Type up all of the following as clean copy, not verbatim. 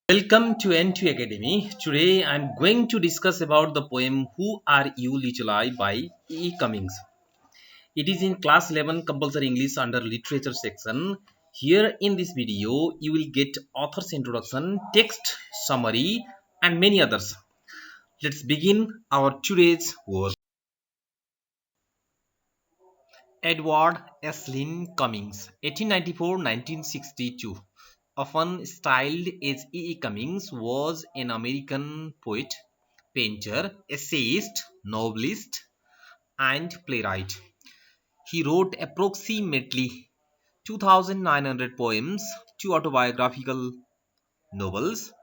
Welcome to N2 Academy. Today I'm going to discuss about the poem Who Are You Little I by E. Cummings. It is in class 11 compulsory English under literature section. Here in this video you will get author's introduction, text, summary and many others. Let's begin our today's work. Edward Estlin Cummings, 1894-1962, often styled as E. E. Cummings, was an American poet, painter, essayist, novelist, and playwright. He wrote approximately 2,900 poems, two autobiographical novels,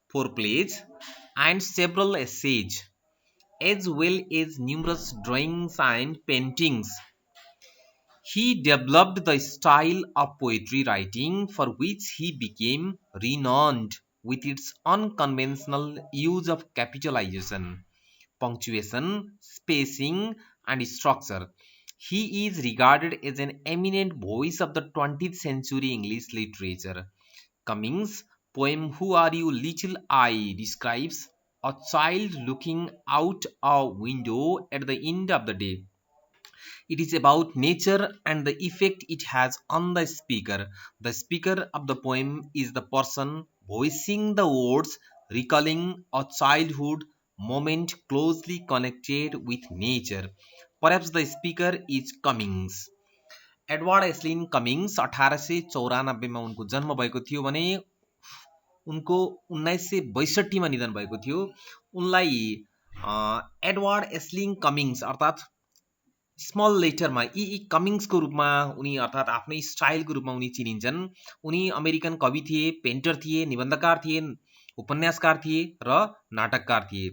four plays, and several essays, as well as numerous drawings and paintings. He developed the style of poetry writing for which he became renowned with its unconventional use of capitalization, punctuation, spacing, and structure. He is regarded as an eminent voice of the 20th century English literature. Cummings' poem Who Are You Little I describes a child looking out a window at the end of the day. It is about nature and the effect it has on the speaker. The speaker of the poem is the person voicing the words, recalling a childhood moment closely connected with nature. Perhaps the speaker is Cummings. Edward Estlin Cummings 1894 मा उनको जन्म भएको थियो भने उनको 1962 मा निधन भएको थियो। उनलाई एडवर्ड एस्लिन कमिङ्स अर्थात् स्मल लेटरमा ई कमिङ्सको रूपमा उनी अर्थात् आफ्नै स्टाइलको रूपमा उनी चिनिन्छन्। उनी अमेरिकन कवि थिए, पेन्टर थिए, निबन्धकार थिए, उपन्यासकार थिए र नाटककार थिए।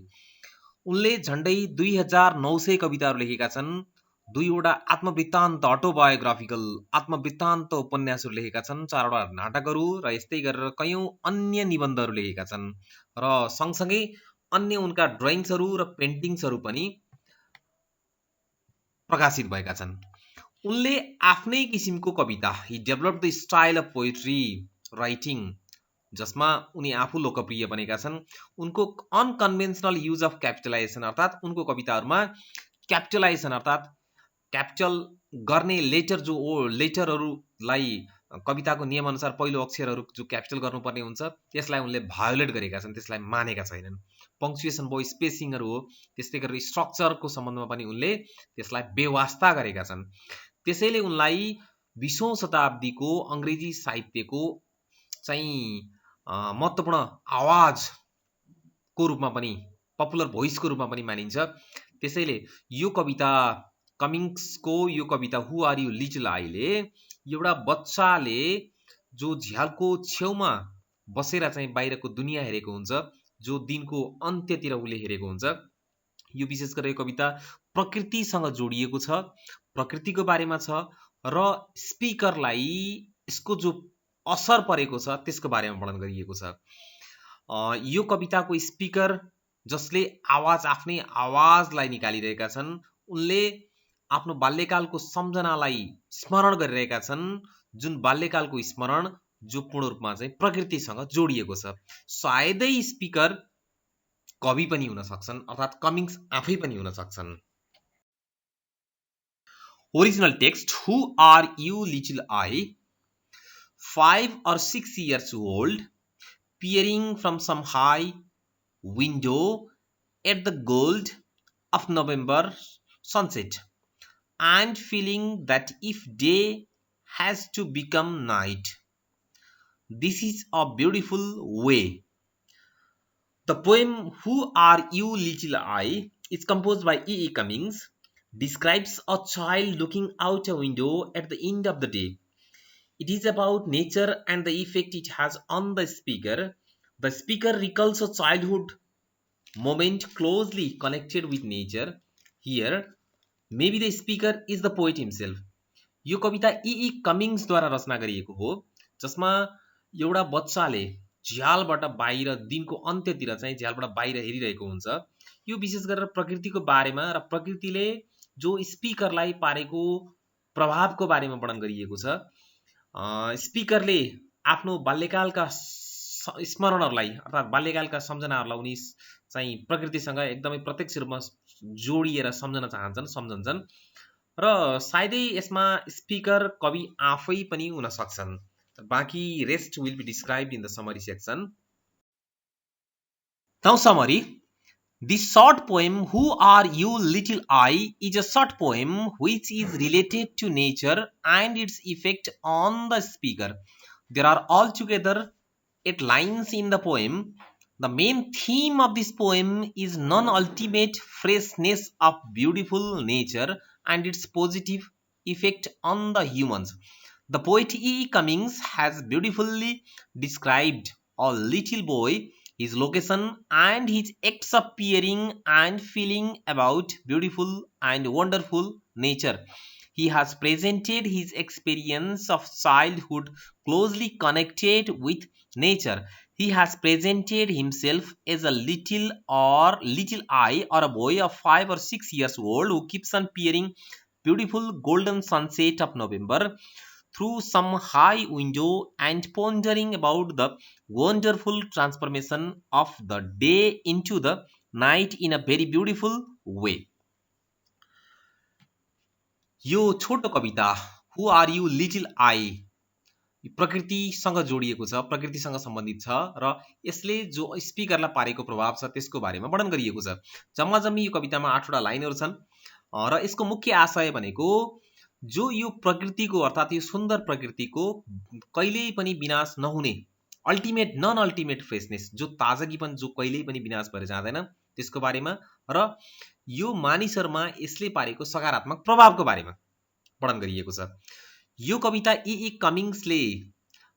उनले झन्डै 2900 कविताहरू लेखेका छन्। दुईवटा आत्मवृत्तान्त अटोबायोग्राफिकल आत्मवृत्तान्त उपन्यासहरू लेखेका छन्, चारवटा नाटकहरू र यस्तै गरेर कयौं अन्य निबन्धहरू लेखेका छन् र सँगसँगै अन्य उनका ड्रइङ्सहरू र पेन्टिङ्सहरू पनि प्रकाशित भएका छन्। उनले आफ्नै किसिमको कविता he developed the style of poetry writing जसमा उनी आफू लोकप्रिय बनेका छन्। उनको अनकन्भेन्सनल युज अफ क्यापिटलाइजेसन अर्थात् उनको कविताहरूमा क्यापिटलाइजेसन अर्थात् क्यापिटल गर्ने लेटरहरूलाई कविताको नियमअनुसार पहिलो अक्षरहरू जो क्यापिटल गर्नुपर्ने हुन्छ त्यसलाई उनले भायोलेट गरेका छन्, त्यसलाई मानेका छैनन्। पङ्क्चुएसन भयो, स्पेसिङहरू हो, त्यस्तै गरेर स्ट्रक्चरको सम्बन्धमा पनि उनले त्यसलाई बेवास्ता गरेका छन्। त्यसैले उनलाई 20औं शताब्दीको अङ्ग्रेजी साहित्यको चाहिँ महत्त्वपूर्ण आवाजको रूपमा पनि, पपुलर भोइसको रूपमा पनि मानिन्छ। त्यसैले यो कविता कमिङ्सको यो कविता हु आर यु लिटल आईले एउटा बच्चाले जो झ्यालको छेउमा बसेर चाहिँ बाहिरको दुनियाँ हेरेको हुन्छ, जो दिनको अन्त्यतिर उसले हेरेको हुन्छ, यो विशेष गरेर यो कविता प्रकृतिसँग जोडिएको छ, प्रकृतिको बारेमा छ र स्पिकरलाई यसको जो असर परेको छ त्यसको बारेमा वर्णन गरिएको छ। यो कविताको स्पिकर जसले आफ्नै आवाजलाई निकालिरहेका छन्, उनले आफ्नो बाल्यकालको सम्झनालाई स्मरण गरिरहेका छन्, जुन बाल्यकालको स्मरण जो पूर्ण रूपमा चाहिँ प्रकृतिसँग जोडिएको छ। सायदै स्पिकर कवि पनि हुन सक्छन् अर्थात् कमिङ्स आफै पनि हुन सक्छन्। Original text who are you little I, 5 or 6 years old, peering from some high window at the gold of November sunset, and feeling that if day has to become night, this is a beautiful way. The poem Who Are You Little I is composed by E. E. Cummings, describes a child looking out a window at the end of the day. It is about nature and the effect it has on the speaker. The speaker recalls a childhood moment closely connected with nature. Here, maybe the speaker is the poet himself. यो कविता E कमिङ्सद्वारा रचना गरिएको हो, जसमा एउटा बच्चाले झ्यालबाट बाहिर दिनको अन्त्यतिर चाहिँ झ्यालबाट बाहिर हेरिरहेको हुन्छ। यो विशेष गरेर प्रकृतिको बारेमा र प्रकृतिले जो स्पिकरलाई पारेको प्रभावको बारेमा वर्णन गरिएको छ। स्पिकरले आफ्नो बाल्यकालका स्मरणहरूलाई अर्थात बाल्यकालका सम्झनाहरूलाई उनी चाहिँ प्रकृतिसँग एकदमै प्रत्यक्ष रूपमा जोडिएर सम्झन्छन् र सायदै यसमा स्पिकर कवि आफै पनि हुन सक्छन्। बाँकी rest will be described in the summary section. Now summary. The short poem Who Are You Little I is a short poem which is related to nature and its effect on the speaker. There are altogether 8 lines in the poem. The main theme of this poem is non-ultimate freshness of beautiful nature and its positive effect on the humans. The poet E. Cummings has beautifully described a little boy, his location and his acts of peering and feeling about beautiful and wonderful nature. He has presented his experience of childhood closely connected with nature. He has presented himself as a little I or a boy of 5 or 6 years old who keeps on peering beautiful golden sunset of November through some high window and pondering about the wonderful transformation of the day into the night in a very beautiful way. यो छोटो कविता हु are you little I प्रकृतिसँग जोडिएको छ, प्रकृतिसँग सम्बन्धित छ र यसले जो स्पिकरलाई पारेको प्रभाव छ त्यसको बारेमा वर्णन गरिएको छ। जम्मा जम्मी यो कवितामा 8 वटा लाइनहरू छन् र यसको मुख्य आशय भनेको जो यो प्रकृतिको अर्थात यो सुन्दर प्रकृतिको कहिल्यै पनि विनाश नहुने अल्टिमेट नन अल्टिमेट फ्रेशनेस, जो ताजगीपन जो कहिल्यै पनि विनाश भएर जाँदैन त्यसको बारेमा र यो मानिसहरुमा यसले पारेको सकारात्मक प्रभावको बारेमा वर्णन गरिएको छ। यो कविता ई कमिङ्सले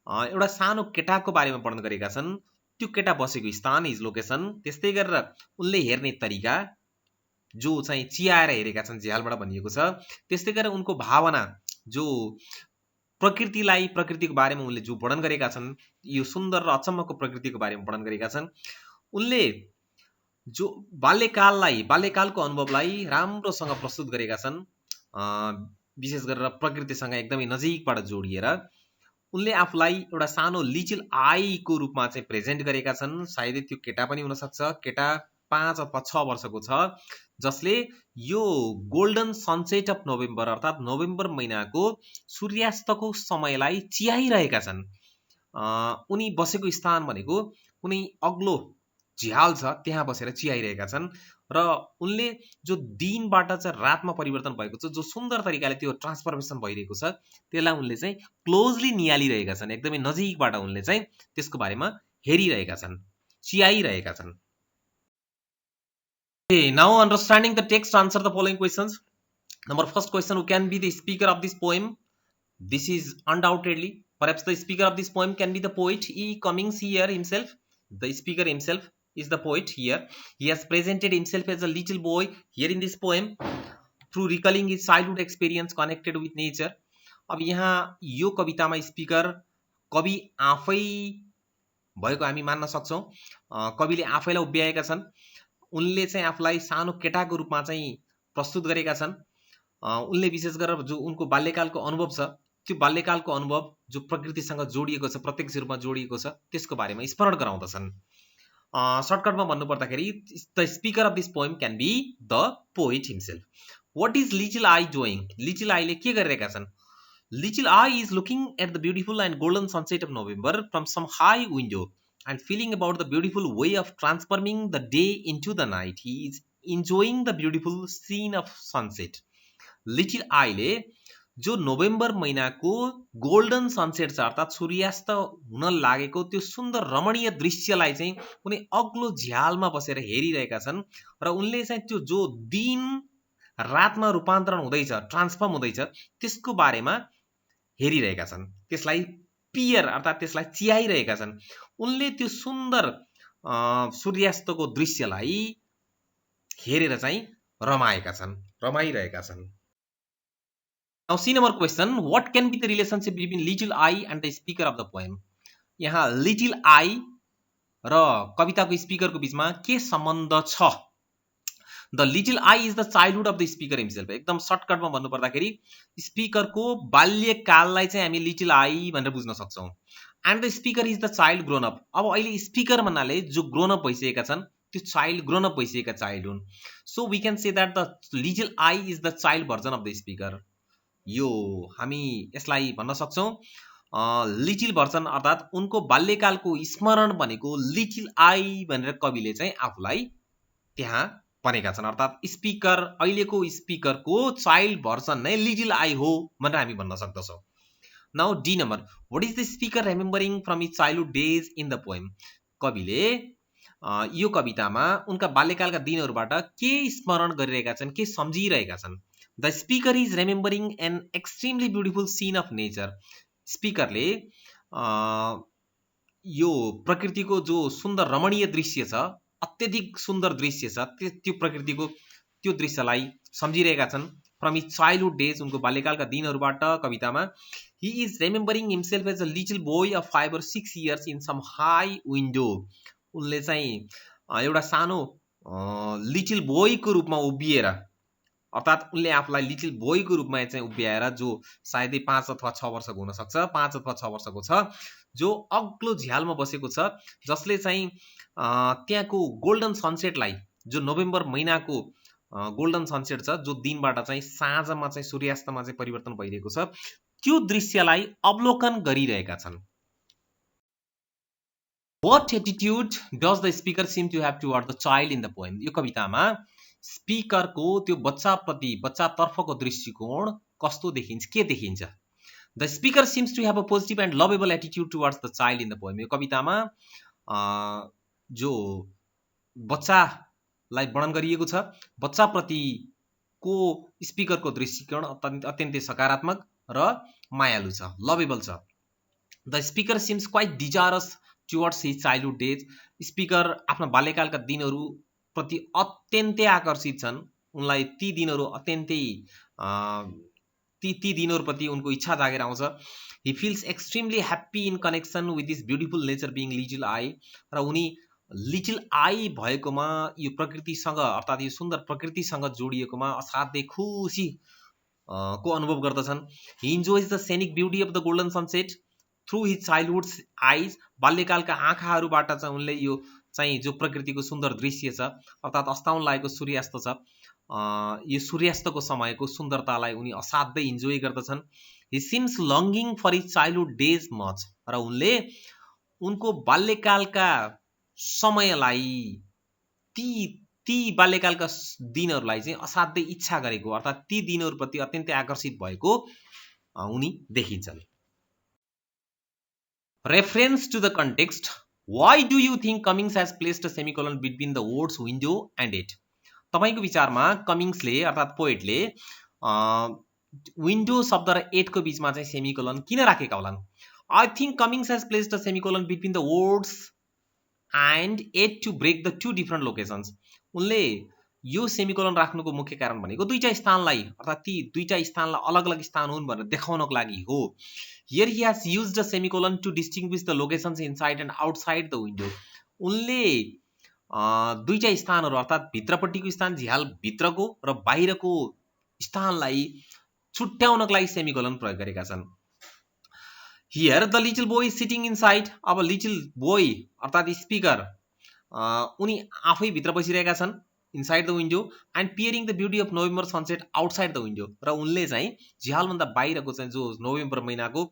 एउटा सानो केटाको बारेमा वर्णन गरेका छन्। त्यो केटा बसेको स्थान, हिज लोकेसन, त्यस्तै गरेर उनले हेर्ने तरिका जो चाहिँ चियाएर हेरेका छन्, झ्यालबाट भनिएको छ। त्यस्तै गरेर उनको भावना जो प्रकृतिलाई, प्रकृतिको बारेमा उनले जो वर्णन गरेका छन्, यो सुन्दर र अचम्मको प्रकृतिको बारेमा वर्णन गरेका छन्। उनले जो बाल्यकालको अनुभवलाई राम्रोसँग प्रस्तुत गरेका छन्, विशेष गरेर प्रकृतिसँग एकदमै नजिकबाट जोडिएर। उनले आफूलाई एउटा सानो लिटिल आई को रूपमा चाहिँ प्रेजेन्ट गरेका छन्। सायदै त्यो केटा पनि हुन सक्छ, केटा 5 अथवा 6 वर्षको छ, जसले यो गोल्डन सनसेट अफ नोभेम्बर अर्थात नोभेम्बर महिनाको सूर्यास्तको समयलाई चियाइरहेका छन्। उनी बसेको स्थान भनेको कुनै अग्लो झ्याल छ, त्यहाँ बसेर चियाइरहेका छन् र उनले जो दिनबाट चाहिँ रातमा परिवर्तन भएको छ, जो सुन्दर तरिकाले त्यो ट्रान्सफर्मेसन भइरहेको छ, त्यसलाई उनले चाहिँ क्लोजली नियालिरहेका छन्। एकदमै नजिकबाट उनले चाहिँ त्यसको बारेमा हेरिरहेका छन्, चियाइरहेका छन्। Okay, now understanding the text, answer the following questions. Number first question, who can be the speaker of this poem? This is undoubtedly, perhaps the speaker of this poem can be the poet E. Cummings here himself. The speaker himself is the poet here. He has presented himself as a little boy here in this poem through recalling his childhood experience connected with nature. अब यहाँ यो कवितामा speaker कवि आफै भएको हामी मान्न सक्छौं। कविले आफैलाई उभ्याएका छन्। उनले चाहिँ आफूलाई सानो केटाको रूपमा चाहिँ प्रस्तुत गरेका छन्। उनले विशेष गरेर जो उनको बाल्यकालको अनुभव छ, त्यो बाल्यकालको अनुभव जो प्रकृतिसँग जोडिएको छ, प्रत्यक्ष रूपमा जोडिएको छ, त्यसको बारेमा स्मरण गराउँदछन्। सर्टकटमा भन्नु पर्दाखेरि the speaker of this poem can be the poet himself. What is little I doing? Little आईले के गरिरहेका छन्? Little I is looking at the beautiful and golden sunset of November from some high window and feeling about the beautiful way of transforming the day into the night. He is enjoying the beautiful scene of sunset. Little I ले जो November महिनाको golden sunset छ अर्थात सूर्यास्त हुन लागेको त्यो सुन्दर रमणीय दृश्यलाई चाहिँ कुनै अग्लो झ्यालमा बसेर हेरिरहेका छन् र उनले चाहिँ त्यो जो दिन रातमा रूपान्तरण हुँदैछ, ट्रान्सफर्म हुँदैछ, त्यसको बारेमा हेरिरहेका छन्। त्यसलाई पियर अर्थात त्यसलाई चियाइरहेका छन्। उनले त्यो सुन्दर सूर्यास्तको दृश्यलाई हेरेर चाहिँ रमाएका छन्, रमाइरहेका छन्। Now see number question, what can be the relationship between little I and the speaker of the poem? यहाँ little I र कविताको स्पिकरको बीचमा के सम्बन्ध छ? The little I is the childhood of the speaker himself. एकदम सर्टकटमा भन्नु पर्दाखेरि स्पिकरको बाल्यकाललाई चाहिँ हामी लिटिल आई भनेर बुझ्न सक्छौं। And the speaker is the child grown up. अब अहिले स्पिकर भन्नाले जो ग्रोन अप भइसकेका छन् त्यो चाइल्ड ग्रोन अप भइसकेका चाइल्ड हुन्। So we can say that the little I is the child version of the speaker. यो हामी यसलाई भन्न सक्छौँ लिटिल भर्जन अर्थात् उनको बाल्यकालको स्मरण भनेको लिटिल आई भनेर कविले चाहिँ आफूलाई त्यहाँ भनेका छन्। अर्थात् स्पिकर अहिलेको स्पिकरको चाइल्ड भर्जन नै लिटिल आई हो भनेर हामी भन्न सक्दछौँ। Now D number, what is the speaker remembering from his childhood days in the poem. कविले यो कवितामा उनका बाल्यकालका दिनहरूबाट के स्मरण गरिरहेका छन्, के सम्झिरहेका छन्। The speaker is remembering an extremely beautiful scene of nature. स्पिकरले यो प्रकृतिको जो सुन्दर रमणीय दृश्य छ, अत्यधिक सुन्दर दृश्य छ, त्यो प्रकृतिको त्यो दृश्यलाई सम्झिरहेका छन्। फ्रम हिज चाइल्डहुड डेज, उनको बाल्यकालका दिनहरूबाट कवितामा। He is remembering himself as a little boy of 5 or 6 years in some high window. उनले चाहिँ एउटा सानो लिटिल बोयको रूपमा उभिएर, अर्थात् उनले आफूलाई लिटिल बोयको रूपमा चाहिँ उभ्याएर, जो सायदै 5 अथवा 6 वर्षको हुनसक्छ, 5 अथवा 6 वर्षको छ, जो अग्लो झ्यालमा बसेको छ, जसले चाहिँ त्यहाँको गोल्डन सनसेटलाई, जो नोभेम्बर महिनाको गोल्डन सनसेट छ, जो दिनबाट चाहिँ साँझमा चाहिँ सूर्यास्तमा चाहिँ परिवर्तन भइरहेको छ, त्यो दृश्यलाई अवलोकन गरिरहेका छन्। What attitude does the speaker seem to have toward the child in the poem? यो कवितामा स्पिकरको त्यो बच्चाप्रति, बच्चातर्फको दृष्टिकोण कस्तो देखिन्छ, के देखिन्छ। The speaker seems to have a positive and lovable attitude towards the child in the poem. यो कवितामा जो बच्चालाई वर्णन गरिएको छ, बच्चाप्रतिको स्पिकरको दृष्टिकोण अत्यन्तै सकारात्मक र मायालु छ, लभेबल छ। The speaker seems quite desirous towards his childhood days. Speaker आफ्ना बाल्यकालका दिनहरू प्रति अत्यन्तै आकर्षित छन्। उनलाई ती दिनहरू अत्यन्तै ती दिनहरूप्रति उनको इच्छा जागेर आउँछ। He feels extremely happy in connection with this beautiful nature being little I. र उनी लिटिल आई भएकोमा, यो प्रकृतिसँग अर्थात् यो सुन्दर प्रकृतिसँग जोडिएकोमा असाध्यै खुसी को अनुभव गर्दछन्। He enjoys the scenic beauty of the golden sunset through his childhood eyes. बाल्यकालका आँखाहरूबाट चाहिँ उनले यो चाहिँ जो प्रकृतिको सुन्दर दृश्य छ, अर्थात् अस्ताउन लागेको सूर्यास्त छ, यो सूर्यास्तको समयको सुन्दरतालाई उनी असाध्यै इन्जोय गर्दछन्। He seems longing for his childhood days much. र उनले उनको बाल्यकालका समयलाई, ती बाल्यकालका दिनहरूलाई चाहिँ असाध्यै इच्छा गरेको, अर्थात् ती दिनहरूप्रति अत्यन्तै आकर्षित भएको उनी देखिन्छन्। Reference to the context. Why do you think Cummings has placed a semicolon between the words window and it? तपाईको विचारमा कमिङ्सले अर्थात् पोएटले विन्डो शब्द र एटको बीचमा चाहिँ सेमिकोलन किन राखेका होलान्? I think Cummings has placed a semicolon between the words and it to break the two different locations. उनले यो सेमिकोलन राख्नुको मुख्य कारण भनेको दुईटा स्थानलाई, अर्थात् ती दुईटा स्थानलाई अलग अलग स्थान हुन् भनेर देखाउनको लागि हो। Here he has used a semicolon to distinguish the locations inside and outside the window. उनले दुईटा स्थानहरू अर्थात् भित्रपट्टिको स्थान, झ्याल भित्रको र बाहिरको स्थानलाई छुट्याउनको लागि सेमिकोलन प्रयोग गरेका छन्। Here the little boy is sitting inside. अब लिटिल बोय अर्थात् स्पिकर उनी आफै भित्र बसिरहेका छन्, inside the window, and peering the beauty of November sunset outside the window. र उनले चाहिँ झ्यालभन्दा बाहिरको चाहिँ जो नोभेम्बर महिनाको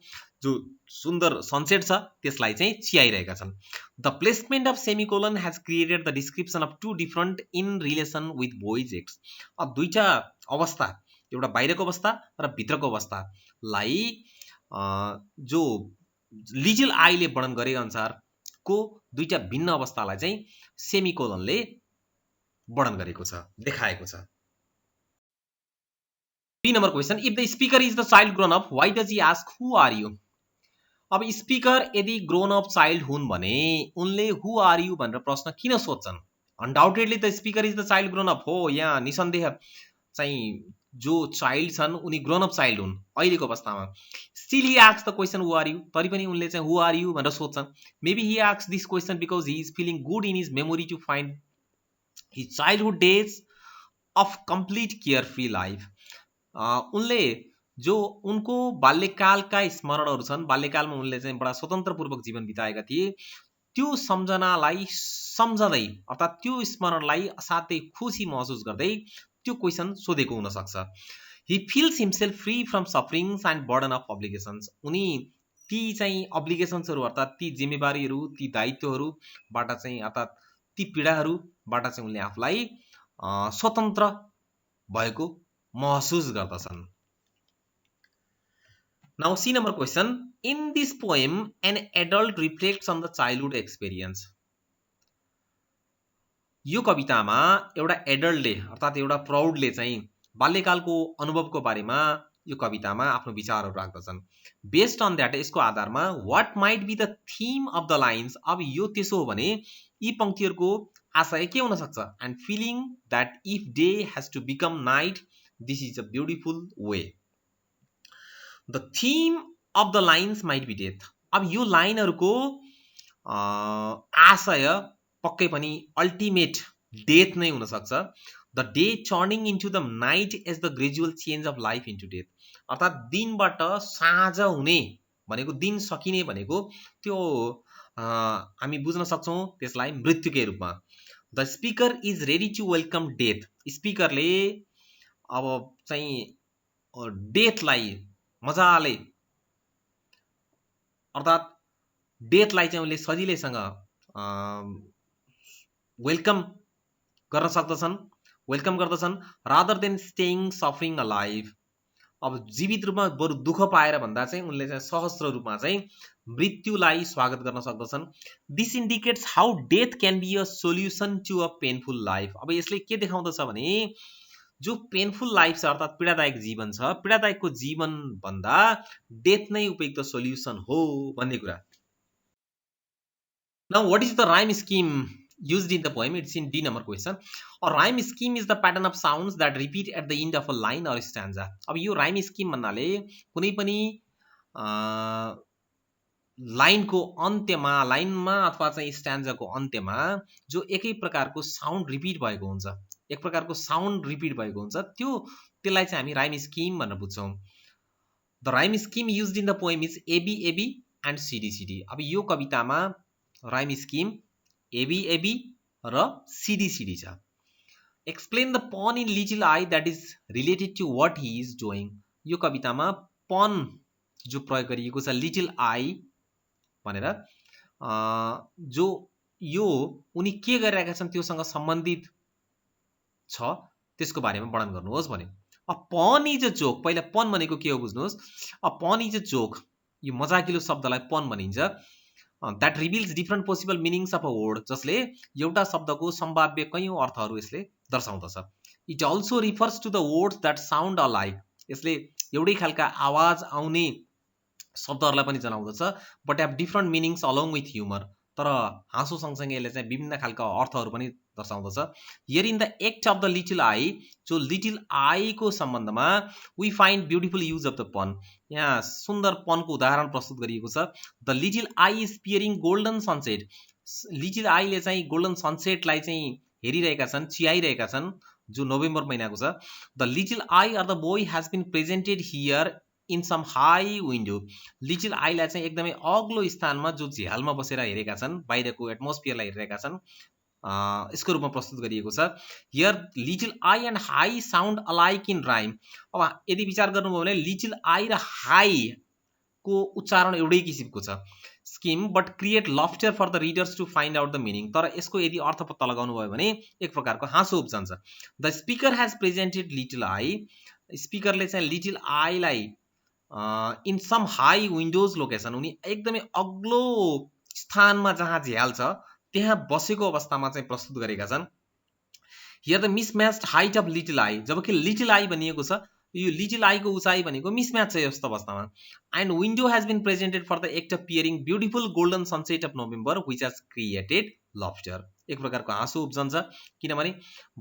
जो सुन्दर सनसेट छ त्यसलाई चाहिँ चियाइरहेका छन्। The placement of semicolon has created the description of two different in relation with boys acts. अब दुईटा अवस्था, एउटा बाहिरको अवस्था र भित्रको अवस्थालाई जो लिटिल आईले वर्णन गरे अनुसारको दुईटा भिन्न अवस्थालाई चाहिँ सेमिकोलनले वर्णन गरेको छ, देखाएको छ। 3 number question, if the speaker is the child grown up, why does he ask who are you? अब स्पिकर यदि ग्रोन अप चाइल्ड हुन् भने उनले हु आर यू भनेर प्रश्न किन सोध्छन्? Undoubtedly the speaker is the child grown up हो। यहाँ निसन्देह चाहिँ जो चाइल्ड छन् उनी ग्रोन अप चाइल्ड हुन् अहिलेको अवस्थामा। Still he asks the question who are you, तरी पनि उनले चाहिँ हु आर यू भनेर सोध्छन्। Maybe he asks this question because he is feeling good in his memory to find his childhood days of complete carefree life. उनले जो उनको बाल्यकालका स्मरणहरू छन्, बाल्यकालमा उनले चाहिँ बडा स्वतन्त्रपूर्वक जीवन बिताएका थिए, त्यो सम्झनालाई सम्झदै अर्थात् त्यो स्मरणलाई असाध्यै खुसी महसुस गर्दै त्यो क्वेसन सोधेको हुन सक्छ। He feels himself free from sufferings and burden of obligations. उनी ती चाहिँ अब्लिगेसन्सहरू अर्थात् ती जिम्मेवारीहरू, ती दायित्वहरूबाट चाहिँ अर्थात् ती पीडाहरूबाट चाहिँ उनले आफूलाई स्वतन्त्र भएको महसुस गर्दछन्। Now see number question. In this poem, an adult reflects on the childhood experience. यो कवितामा एउटा एडल्टले अर्थात् एउटा प्रौढले चाहिँ बाल्यकालको अनुभवको बारेमा यो कवितामा आफ्नो विचारहरू राख्दछन्। बेस्ड अन द्याट यसको आधारमा what might be the theme of the lines, अब यो त्यसो हो भने यी पंक्तिहरूको आशय के हुन सक्छ? And feeling that if day has to become night this is a beautiful way. The theme of the lines might be death. अब यो लाइनहरूको आशय पक्कै पनि अल्टिमेट डेथ नै हुन सक्छ। The day turning into the night as the gradual change of life into death, अर्थात् दिनबाट साँझ हुने भनेको, दिन सकिने भनेको त्यो हामी बुझ्न सक्छौँ त्यसलाई मृत्युकै रूपमा। The speaker is ready to welcome death. स्पिकरले अब चाहिँ डेथलाई मजाले अर्थात् डेथलाई चाहिँ उनले सजिलैसँग वेलकम गर्न सक्दछन्, वेलकम गर्दछन्। Rather than staying suffering alive, अब जीवित रूपमा बरु दुःख पाएर भन्दा चाहिँ उनले चाहिँ सहस्र रूपमा चाहिँ मृत्युलाई स्वागत गर्न सक्दछन्। This indicates how death can be a solution to a painful life. अब यसले के देखाउँदछ भने जो पेनफुल लाइफ छ अर्थात् पीडादायक जीवन छ, पीडादायकको जीवन भन्दा डेथ नै उपयुक्त सोल्युसन हो भन्ने कुरा। Now what is the rhyme scheme used in the poem? It's in D number question. A rhyme scheme is the pattern of sounds that repeat at the end of a line or stanza. अब यो rhyme scheme भन्नाले कुनै पनि लाइनको अन्त्यमा, लाइनमा अथवा चाहिँ स्ट्यान्जाको अन्त्यमा जो एकै प्रकारको साउन्ड रिपिट भएको हुन्छ, एक प्रकारको साउन्ड रिपिट भएको हुन्छ, त्यसलाई चाहिँ हामी राइम स्किम भनेर बुझ्छौँ। The rhyme scheme used in the poem is A B A B and C D C D. अब यो कवितामा राइम स्किम एबी एबी र सिडी सिडी छ। Explain the pun in little I that is related to what he is doing. यो कवितामा पन जो प्रयोग गरिएको छ लिटिल आई भनेर, जो यो उनी के गरिरहेका छन् त्योसँग सम्बन्धित छ त्यसको बारेमा वर्णन गर्नुहोस् भन्यो। अ पन इज अ जोक, पहिला पन भनेको के हो बुझ्नुहोस्। अ पन इज अ जोक, यो मजाकिलो शब्दलाई पन भनिन्छ। That reveals different possible meanings of a word, जसले एउटा शब्दको सम्भाव्य कैयौँ अर्थहरू यसले दर्शाउँदछ। It also refers to the words that sound alike, यसले एउटै खालका आवाज आउने शब्दहरूलाई पनि जनाउँदछ। But have different meanings along with humour, तर हाँसो सँगसँगै यसले चाहिँ विभिन्न खालका अर्थहरू पनि दर्शाउँदछ। Here in the act of the little I, जो लिटिल आईको सम्बन्धमा we find beautiful use of the pun, यहाँ सुन्दर पनको उदाहरण प्रस्तुत गरिएको छ। The little I is peering golden sunset, little आईले चाहिँ गोल्डन सनसेटलाई चाहिँ हेरिरहेका छन्, चियाइरहेका छन्, जो नोभेम्बर महिनाको छ। The little I or the boy has been presented here in some high window, little आईलाई चाहिँ एकदमै अग्लो स्थानमा जो झ्यालमा बसेर हेरेका छन्, बाहिरको एटमोस्फियरलाई हेरिरहेका छन्, यसको रूपमा प्रस्तुत गरिएको छ। Here little I and high sound alike in rhyme. अब यदि विचार गर्नुभयो भने लिटिल आई र हाई को उच्चारण एउटै किसिमको छ। Scheme but create laughter for the readers to find out the meaning, तर यसको यदि अर्थ पत्ता लगाउनु भयो भने एक प्रकारको हाँसो उब्जन्छ। The speaker has presented little I, स्पिकरले चाहिँ लिटिल आईलाई in some high windows location, उनी एकदमै अग्लो स्थानमा जहाँ झ्याल छ त्यहाँ बसेको अवस्थामा चाहिँ प्रस्तुत गरेका छन्। Here the mismatched height of little I, जबकि लिटिल आई भनिएको छ, यो लिटिल आईको उचाइ भनेको मिसम्याच छ यस्तो अवस्थामा। And window has been presented for the act of peering beautiful golden sunset of November which has created laughter, एक प्रकारको हाँसो उब्जन्छ, किनभने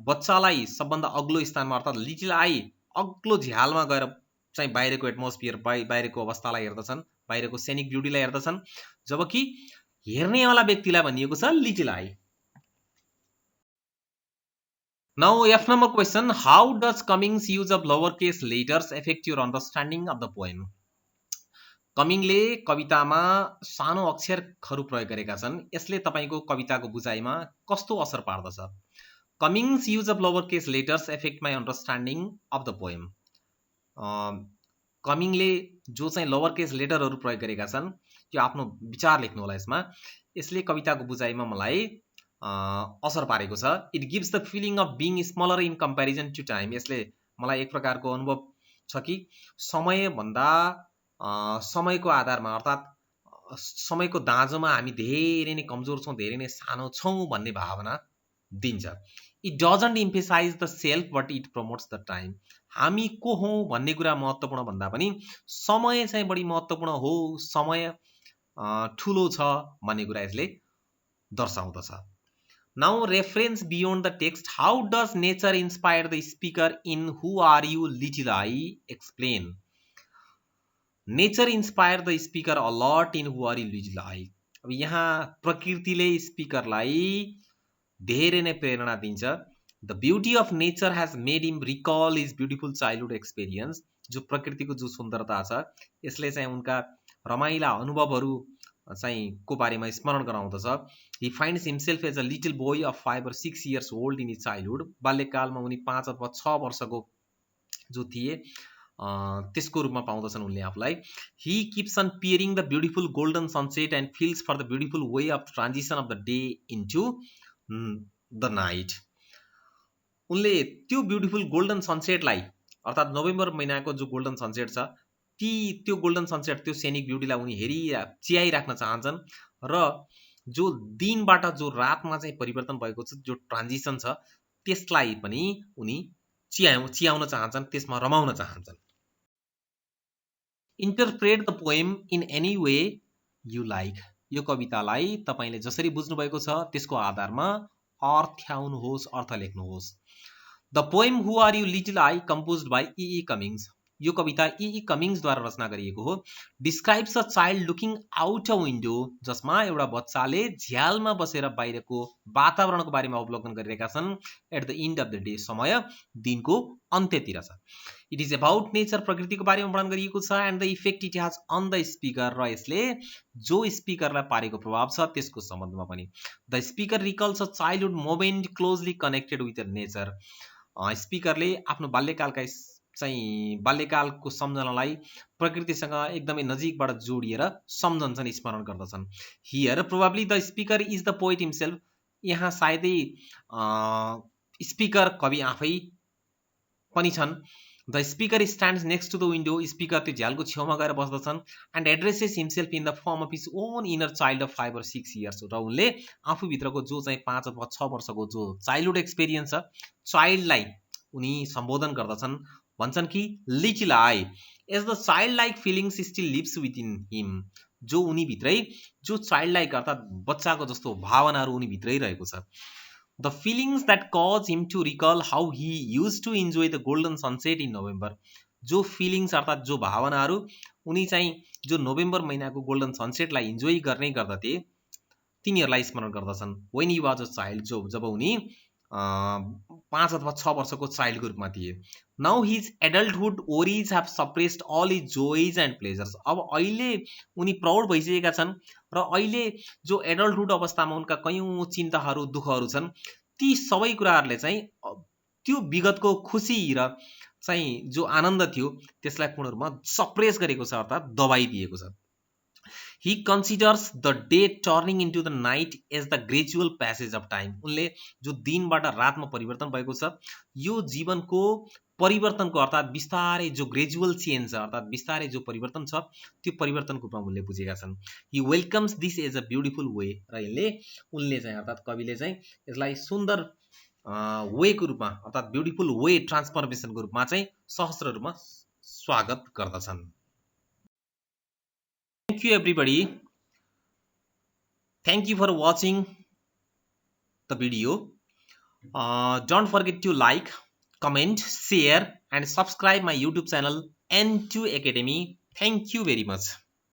बच्चालाई सबभन्दा अग्लो स्थानमा अर्थात् लिटिल आई अग्लो झ्यालमा गएर चाहिँ बाहिरको एटमोस्फियर, बाहिरको अवस्थालाई हेर्दछन्, बाहिरको सेनिक ब्युटीलाई हेर्दछन्, जबकि हेर्नेवाला व्यक्तिलाई भनिएको छ little I. Now, F number question. How does Cummings' use of lowercase letters affect your understanding of the poem? कमिङले कवितामा सानो अक्षरहरू प्रयोग गरेका छन्। यसले तपाईको कविताको बुझाइमा कस्तो असर पार्दछ? Cummings use of lower case letters affect my understanding of the poem. कमिङले जो चाहिँ लोवर केस लेटरहरू प्रयोग गरेका छन् त्यो आफ्नो विचार लेख्नु होला यसमा। यसले कविताको बुझाइमा मलाई असर पारेको छ। It gives the feeling of being smaller in comparison to time. यसले मलाई एक प्रकारको अनुभव छ कि समयभन्दा समयको आधारमा अर्थात् समयको दाँजोमा हामी धेरै नै कमजोर छौँ, धेरै नै सानो छौँ भन्ने भावना दिन्छ। It doesn't emphasise the self but it promotes the time. हामी को हौँ भन्ने कुरा महत्त्वपूर्ण भन्दा पनि समय चाहिँ बढी महत्त्वपूर्ण हो, समय ठुलो छ भन्ने कुरा यसले दर्शाउँदछ। Now reference beyond the text. How does nature inspire the speaker in who are you little I? Explain. Nature inspire the speaker a lot in who are you little I. अब यहाँ प्रकृतिले स्पिकरलाई धेरै नै प्रेरणा दिन्छ। The beauty of nature has made him recall his beautiful childhood experience. जो प्रकृतिको जो सुन्दरता छ यसले चाहिँ उनका रमाइला अनुभवहरू चाहिँ को बारेमा स्मरण गराउँदछ। He finds himself as a little boy of 5 or 6 years old in his childhood. बाल्यकालमा उनी 5 अथवा 6 वर्षको जो थिए त्यसको रूपमा पाउँदछन् उनले आफूलाई। He keeps on peering the beautiful golden sunset and feels for the beautiful way of transition of the day into the night. उनले त्यो ब्युटिफुल गोल्डन सनसेटलाई अर्थात् नोभेम्बर महिनाको जो गोल्डन सनसेट छ त्यो गोल्डन सनसेट त्यो सेनिक ब्युटीलाई उनी चियाइराख्न चाहन्छन् र जो दिनबाट जो रातमा चाहिँ परिवर्तन भएको छ, जो ट्रान्जिसन छ त्यसलाई पनि उनी चियाउन चाहन्छन्, त्यसमा रमाउन चाहन्छन्। Interpret the poem in any way you like. यो कवितालाई तपाईले जसरी बुझ्नु भएको छ त्यसको आधारमा अर्थ्याउनुहोस्, अर्थ लेख्नुहोस्। The poem who are you little I composed by E Cummings. यो कविता ई कमिङ्सद्वारा रचना गरिएको हो। Describes a child looking out a window, जसमा एउटा बच्चाले झ्यालमा बसेर बाहिरको वातावरणको बारेमा अवलोकन गरिरहेका छन्। At the end of the day, समय दिनको अन्त्यतिर छ। इट इज अबाउट नेचर, प्रकृतिको बारेमा वर्णन गरिएको छ। And the effect it has on the speaker, र यसले जो स्पिकरलाई पारेको प्रभाव छ त्यसको सम्बन्धमा पनि। The speaker recalls a childhood moment closely connected with nature. स्पिकरले आफ्नो बाल्यकालको सम्झनालाई प्रकृतिसँग एकदमै नजिकबाट जोडिएर सम्झन्छन्, स्मरण गर्दछन्। Here probably the speaker is the poet himself. यहाँ सायदै स्पिकर कवि आफै पनि छन्। The speaker stands next to the window. Speaker त्यो झ्यालको छेउमा गएर बस्दछन्। And addresses himself in the form of his own inner child of 5 or 6 years। र उनले आफूभित्रको जो चाहिँ 5 अथवा 6 वर्षको जो चाइल्डहुड एक्सपिरियन्स छ, चाइल्डलाई उनी सम्बोधन गर्दछन्। भन्छन् कि little I as the child like feelings still lives within him. जो उनी भित्रै जो चाइल्ड लाइक अर्थात् बच्चाको जस्तो भावनाहरू उनी भित्रै रहेको छ। The feelings that cause him to recall how he use to enjoy the golden sunset in November. जो फिलिङ्स अर्थात् जो भावनाहरू उनी चाहिँ जो नोभेम्बर महिनाको गोल्डन सनसेटलाई इन्जोय गर्ने गर्दथे तिनीहरूलाई स्मरण गर्दछन्। When he was a child, जब उनी 5 अथवा 6 वर्षको चाइल्डको रूपमा थिए। Now his adulthood worries have suppressed all his joys and pleasures. अब अहिले उनी प्रौढ भइसकेका छन् र अहिले जो एडल्टहुड अवस्थामा उनका कयौँ चिन्ताहरू दुःखहरू छन् ती सबै कुराहरूले चाहिँ त्यो विगतको खुसी र चाहिँ जो आनन्द थियो त्यसलाई पूर्ण रूपमा सप्रेस गरेको छ, अर्थात् दबाइदिएको छ। He considers the day turning into the night as the gradual passage of time। उनले जो दिनबाट रातमा परिवर्तन भएको छ यो जीवनको परिवर्तनको अर्थात् बिस्तारै जो ग्रेजुअल चेन्ज छ, अर्थात् बिस्तारै जो परिवर्तन छ त्यो परिवर्तनको रूपमा उनले बुझेका छन्। He welcomes this as a beautiful way. र उनले चाहिँ अर्थात् कविले चाहिँ यसलाई सुन्दर वेको रूपमा अर्थात् ब्युटिफुल वे ट्रान्सफर्मेसनको रूपमा चाहिँ सहस्र रूपमा स्वागत गर्दछन्। Thank you everybody. Thank you for watching the video. Don't forget to like, comment, share and subscribe my YouTube channel N2 Academy. Thank you very much.